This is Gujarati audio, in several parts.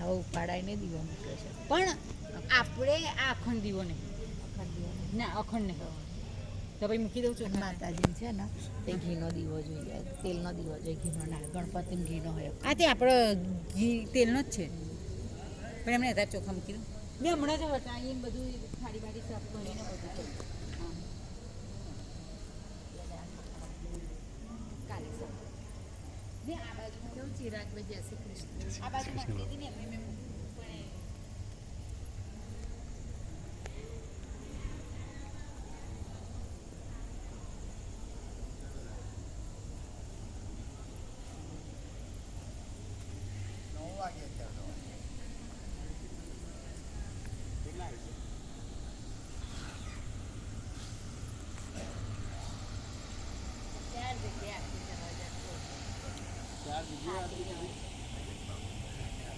હવે ઉપાડાઈને દીવો મૂક્યો છે. પણ આપણે આ અખંડ દીવો નહીં, ના અખંડ નહીં, તો ભાઈ મૂકી દઉં છું. માતાજી છે ને તે ઘીનો દીવો જોઈએ, તેલનો દીવો જોઈએ, ઘીનો ના, ગણપતિ ઘીનો હોય. આ તે આપણો ઘી તેલનો જ છે, પણ એમને અત્યારે ચોખા મૂકી દઉં. મેં હમણાં જ હટાવીને બધું થાળી બાળી સાફ કરીને બધું કર્યું. કાલે સાફ ને આ બાજુ કેવું ચિરાગભાઈ જય શ્રી કૃષ્ણ. આ બાજુ નાખી દીધી ને એમને મેં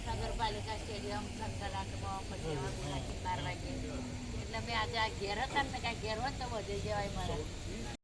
પણ નગરપાલિકા સ્ટેડિયમ સંકલાટમાં પછી 12 વાગે એટલે મેં આજે આ ઘેર હતા ને કાંઈ ઘેર હોત તો વધે જવાય મારા.